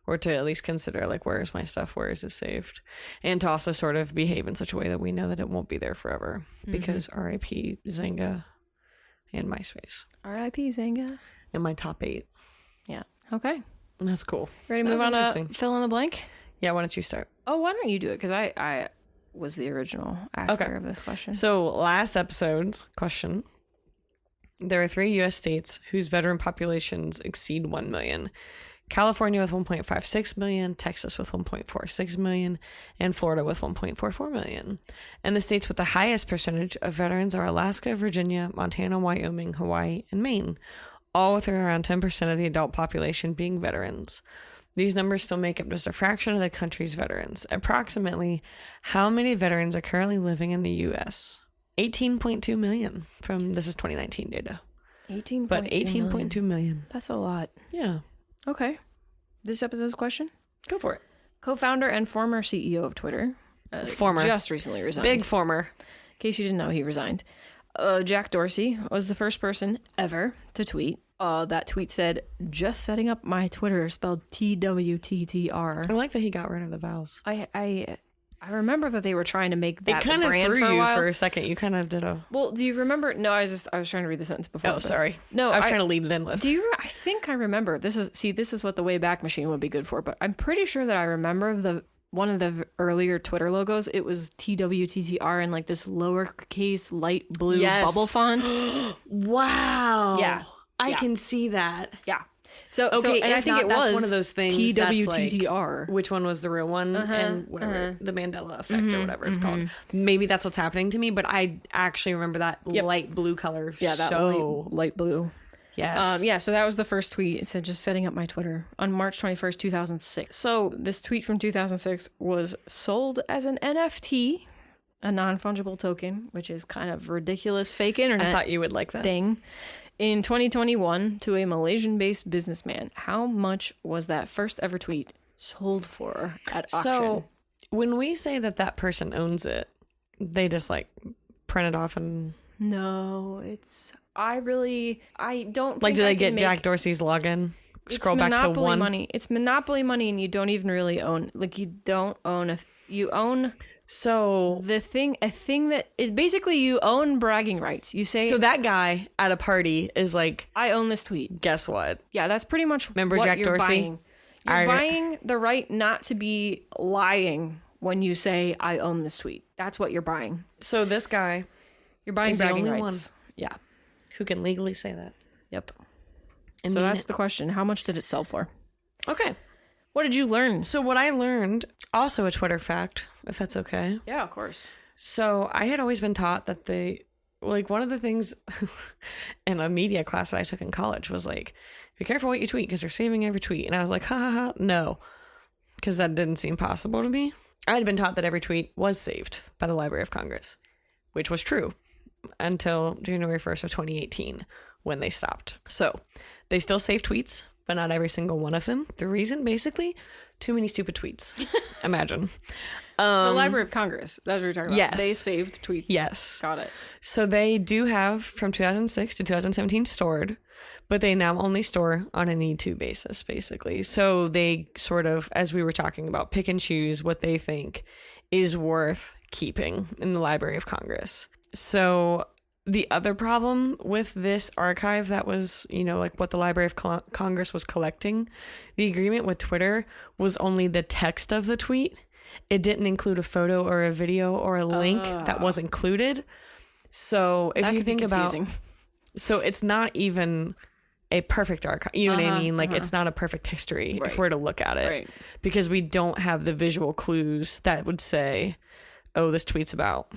or to at least consider, like, where is my stuff? Where is it saved? And to also sort of behave in such a way that we know that it won't be there forever. Because R.I.P. Zynga and MySpace R.I.P. Zynga. in my top 8. Yeah. Okay. That's cool. Ready to That move was on to interesting. fill in the blank? Yeah, why don't you start? Oh, why don't you do it? Because I was the original asker Okay. of this question. So last episode's question, there are 3 U.S. states whose veteran populations exceed 1 million. California with 1.56 million, Texas with 1.46 million, and Florida with 1.44 million. And the states with the highest percentage of veterans are Alaska, Virginia, Montana, Wyoming, Hawaii, and Maine, all with around 10% of the adult population being veterans. These numbers still make up just a fraction of the country's veterans. Approximately, how many veterans are currently living in the U.S.? 18.2 million this is 2019 data. 18.2 But 18.2 million. That's a lot. Yeah. Okay. This episode's question? Go for it. Co-founder and former CEO of Twitter. Former. Just recently resigned. Big former. In case you didn't know, he resigned. Jack Dorsey was the first person ever to tweet. That tweet said, "Just setting up my Twitter," spelled TWTTR. I like that he got rid of the vowels. I remember that they were trying to make that It kind of brand threw for a you while. for a second. You kind of did a... Well, do you remember? No, I was trying to read the sentence before. Oh, but- sorry. No, I was trying to lead it in with. Do you? I think I remember. This is what the Wayback Machine would be good for. But I'm pretty sure that I remember one of the earlier Twitter logos. It was TWTTR in like this lowercase light blue Yes. bubble font. Wow. Yeah. I Yeah. can see that. Yeah. So Okay, and I if think not, it that's was one of those things that's like, TWTTR. which one was the real one and whatever, the Mandela effect or whatever it's called. Maybe that's what's happening to me, but I actually remember that light blue color. Yeah, that light blue. Yes. Yeah, so that was the first tweet. It said, "Just setting up my Twitter" on March 21st, 2006. So this tweet from 2006 was sold as an NFT, a non-fungible token, which is kind of ridiculous fake internet I thought you would like that. thing, in 2021 to a Malaysian-based businessman. How much was that first ever tweet sold for at auction? So when we say that person owns it, they just like print it off and No, I don't like, think do I they can get make- Jack Dorsey's login? It's Scroll back to monopoly 1. money. It's monopoly money, and you don't even really own. Like, you don't own you own So a thing that is basically, you own bragging rights. You say, that guy at a party is like, "I own this tweet." guess what? Yeah, that's pretty much Remember what Jack you're Dorsey? buying. You're buying the right not to be lying when you say, "I own this tweet." That's what you're buying. So this guy You're buying is the bragging only rights. Yeah. who can legally say that. Yep. And So mean that's it. the question. How much did it sell for? Okay. What did you learn? So what I learned, also a Twitter fact, if that's okay. Yeah, of course. So I had always been taught that one of the things in a media class that I took in college was like, be careful what you tweet because they're saving every tweet. And I was like, ha ha ha, no, because that didn't seem possible to me. I had been taught that every tweet was saved by the Library of Congress, which was true until January 1st of 2018 when they stopped. So they still save tweets, but not every single one of them. The reason, basically, Too many stupid tweets. Imagine. The Library of Congress. That's what you're talking about. Yes. They saved tweets. Yes. Got it. So they do have from 2006 to 2017 stored, but they now only store on a need to basis, basically. So they sort of, as we were talking about, pick and choose what they think is worth keeping in the Library of Congress. So the other problem with this archive that was, like what the Library of Congress was collecting, the agreement with Twitter was only the text of the tweet. It didn't include a photo or a video or a link that was included. So if you think about, so it's not even a perfect archive. You know what I mean? Like it's not a perfect history if we're to look at it, because we don't have the visual clues that would say, oh, this tweet's about,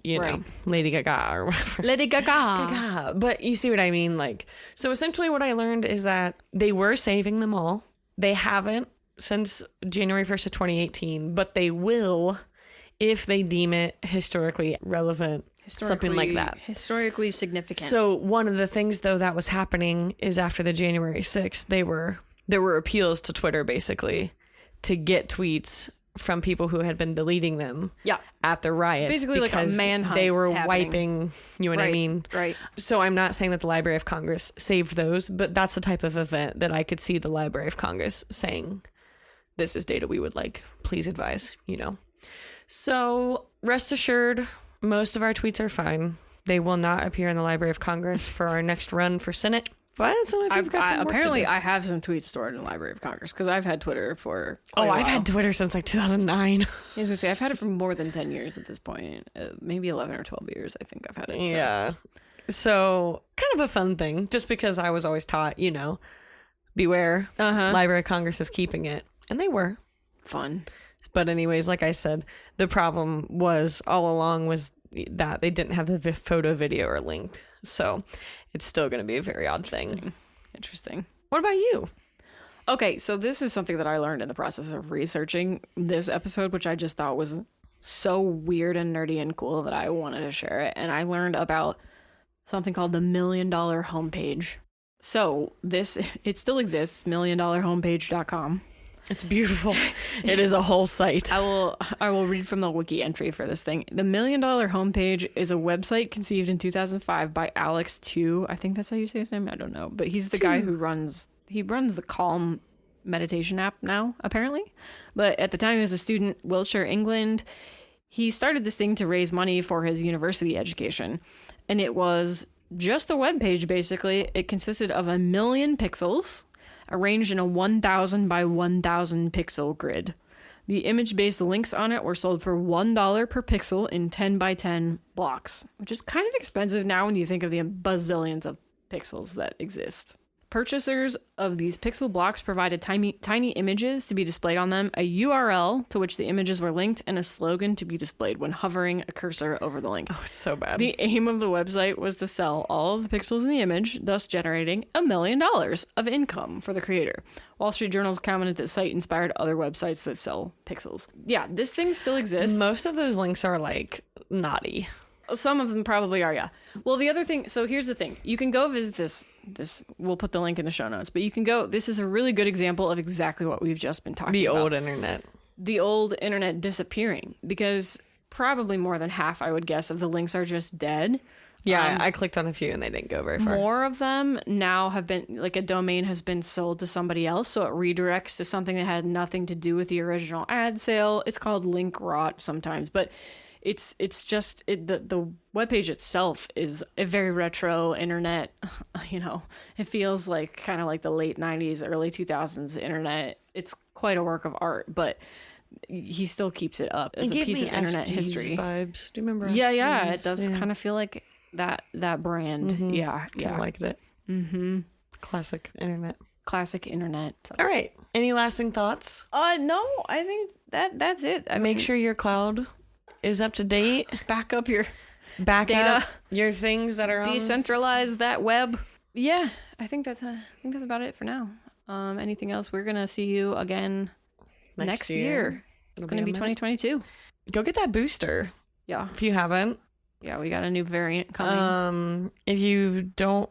know, Lady Gaga or whatever. Lady Gaga. Gaga. But you see what I mean? Like, so essentially what I learned is that they were saving them all. They haven't since January 1st of 2018, but they will if they deem it historically relevant, something like that. Historically significant. So one of the things, though, that was happening is after the January 6th, there were appeals to Twitter, basically, to get tweets from people who had been deleting them at the riots. It's basically like a manhunt. They were happening. wiping, you know what I mean? Right. So I'm not saying that the Library of Congress saved those, but that's the type of event that I could see the Library of Congress saying, this is data we would like, please advise, So rest assured, most of our tweets are fine. They will not appear in the Library of Congress for our next run for Senate. But so we've got some work apparently to do. I have some tweets stored in the Library of Congress because I've had Twitter for I've had Twitter since like 2009. I was gonna say I've had it for more than 10 years at this point. Maybe 11 or 12 years I think I've had it. Yeah. So kind of a fun thing, just because I was always taught, beware, Library of Congress is keeping it. And they were. Fun. But anyways, like I said, the problem was all along was that they didn't have the photo, video, or link. So it's still going to be a very odd thing. Interesting. What about you? Okay, so this is something that I learned in the process of researching this episode, which I just thought was so weird and nerdy and cool that I wanted to share it. And I learned about something called the $1 Million Homepage. So it still exists, $1milliondollarhomepage.com. It's beautiful. It is a whole site. I will read from the wiki entry for this thing. The $1 Million Homepage is a website conceived in 2005 by Alex Tu. I think that's how you say his name. I don't know, but he's the guy who runs the Calm meditation app now, apparently. But at the time he was a student, Wiltshire, England. He started this thing to raise money for his university education, and it was just a web page. Basically, it consisted of 1 million pixels arranged in a 1,000 by 1,000 pixel grid. The image-based links on it were sold for $1 per pixel in 10 by 10 blocks, which is kind of expensive now when you think of the bazillions of pixels that exist. Purchasers of these pixel blocks provided tiny images to be displayed on them, a URL to which the images were linked, and a slogan to be displayed when hovering a cursor over the link. Oh, it's so bad. The aim of the website was to sell all of the pixels in the image, thus generating $1 million of income for the creator. Wall Street Journal's commented that the site inspired other websites that sell pixels. Yeah, this thing still exists. Most of those links are like naughty. Some of them probably are, yeah. Well, the other thing, so here's the thing. You can go visit this, we'll put the link in the show notes, but you can go, this is a really good example of exactly what we've just been talking about. The old internet. The old internet disappearing, because probably more than half, I would guess, of the links are just dead. Yeah, I clicked on a few and they didn't go very far. More of them now have been, like a domain has been sold to somebody else, so it redirects to something that had nothing to do with the original ad sale. It's called link rot sometimes, but it's just the webpage itself is a very retro internet. It feels like kind of like the late 90s, early 2000s internet. It's quite a work of art, but he still keeps it up as a piece of internet history. Vibes. Do you remember? Yeah, it does kind of feel like that brand. Mm-hmm. Yeah, I liked it. Mm-hmm. Classic internet. So. All right. Any lasting thoughts? No, I think that's it. Make sure your cloud is up to date. Back up your data. Up your things that are decentralize that web. Yeah, I think that's about it for now. Anything else? We're gonna see you again next year. It's gonna be 2022. Go get that booster. Yeah, if you haven't. Yeah, we got a new variant coming. If you don't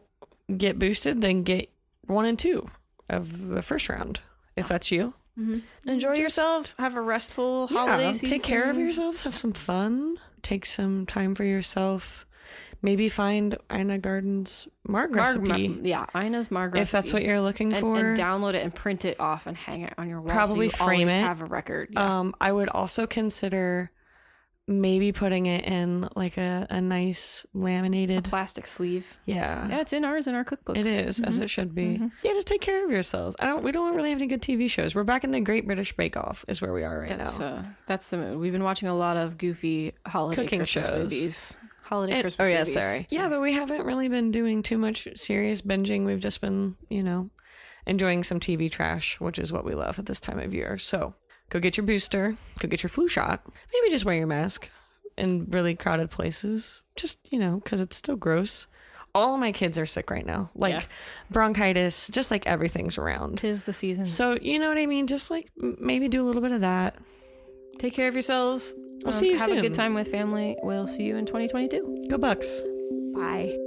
get boosted, then get 1 and 2 of the first round. If that's you. Enjoy Just- yourselves. Have a restful holiday season. Take care of yourselves. Have some fun. Take some time for yourself. Maybe find Ina Garden's Marg recipe. Yeah, Ina's Marg If that's what you're looking for. And download it and print it off and hang it on your wall. Probably so you frame always it. have a record. Yeah. I would also consider maybe putting it in like a nice laminated. Plastic sleeve. Yeah. Yeah, it's in our cookbook. It is, as it should be. Yeah, just take care of yourselves. We don't really have any good TV shows. We're back in the Great British Bake Off is where we are right now. That's the mood. We've been watching a lot of goofy holiday Cooking Christmas shows. movies. Holiday Christmas yeah, movies. sorry. Yeah, but we haven't really been doing too much serious binging. We've just been, enjoying some TV trash, which is what we love at this time of year. So go get your booster, go get your flu shot. Maybe just wear your mask in really crowded places. Just, because it's still gross. All of my kids are sick right now. Like bronchitis, just like everything's around. 'Tis the season. So, you know what I mean? Just like maybe do a little bit of that. Take care of yourselves. We'll see you have soon. a good time with family. We'll see you in 2022. Go Bucks. Bye.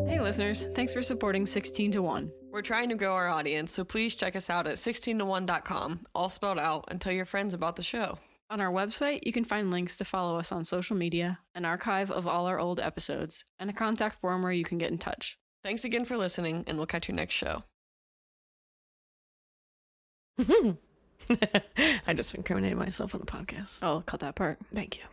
Hey listeners, thanks for supporting 16 to 1. We're trying to grow our audience, so please check us out at 16to1.com, all spelled out, and tell your friends about the show. On our website, you can find links to follow us on social media, an archive of all our old episodes, and a contact form where you can get in touch. Thanks again for listening, and we'll catch you next show. I just incriminated myself on the podcast. I'll cut that part. Thank you.